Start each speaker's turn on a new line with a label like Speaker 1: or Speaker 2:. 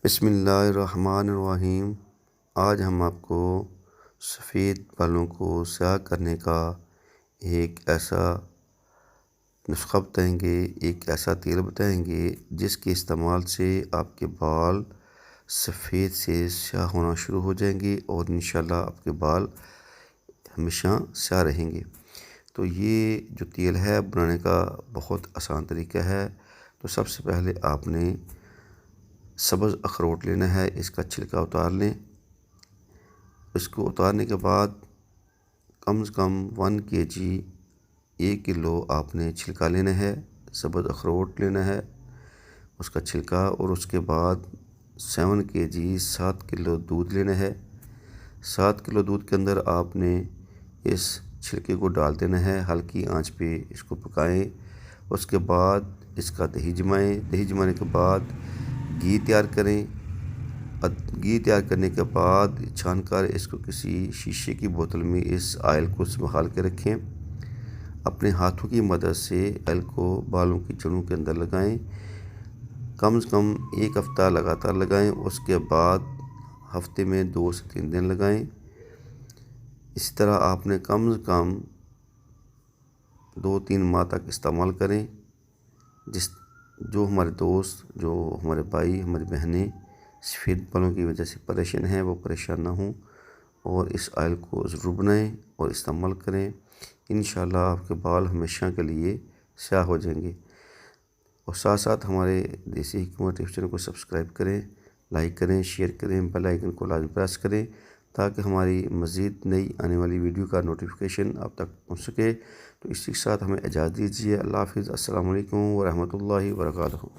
Speaker 1: बिस्मिल्लाहिर्रहमानिर्रहीम। आज हम आपको सफ़ेद बालों को स्याह करने का एक ऐसा नुस्ख़ा बताएंगे, एक ऐसा तेल बताएंगे जिसके इस्तेमाल से आपके बाल सफ़ेद से स्याह होना शुरू हो जाएंगे और इंशाल्लाह आपके बाल हमेशा स्याह रहेंगे। तो ये जो तेल है बनाने का बहुत आसान तरीका है। तो सबसे पहले आपने सब्ज़ अखरोट लेना है, इसका छिलका उतार लें। इसको उतारने के बाद कम से कम 1 kg 1 किलो आपने छिलका लेना है, सब्ज़ अखरोट लेना है, उसका छिलका। और उसके बाद 7 kg 7 किलो दूध लेना है। 7 किलो दूध के अंदर आपने इस छिलके को डाल देना है, हल्की आंच पे इसको पकाएं। उसके बाद इसका दही जमाएं। दही जमाने के बाद घी तैयार करें। घी तैयार करने के बाद छानकर इसको किसी शीशे की बोतल में इस ऑयल को संभाल के रखें। अपने हाथों की मदद से ऑयल को बालों की जड़ों के अंदर लगाएं। कम से कम 1 हफ़्ता लगातार लगाएं। उसके बाद हफ्ते में 2 से 3 दिन लगाएं। इसी तरह आपने कम से कम 2-3 माह तक इस्तेमाल करें। जो हमारे दोस्त, जो हमारे भाई, हमारी बहनें सफ़ेद बालों की वजह से परेशान हैं, वो परेशान ना हों और इस ऑयल को ज़रूर बनाएं और इस्तेमाल करें। इंशाल्लाह आपके बाल हमेशा के लिए स्याह हो जाएंगे। और साथ साथ हमारे देसी हिकमत टिप्स चैनल को सब्सक्राइब करें, लाइक करें, शेयर करें, बेल आइकन को लाजमी प्रेस करें ताकि हमारी मज़ीद नई आने वाली वीडियो का नोटिफिकेशन आप तक पहुँच सके। तो इसी के साथ हमें इजाज़त दीजिए। अल्लाह हाफ़िज़। अस्सलामु अलैकुम व रहमतुल्लाहि व बरकातहू।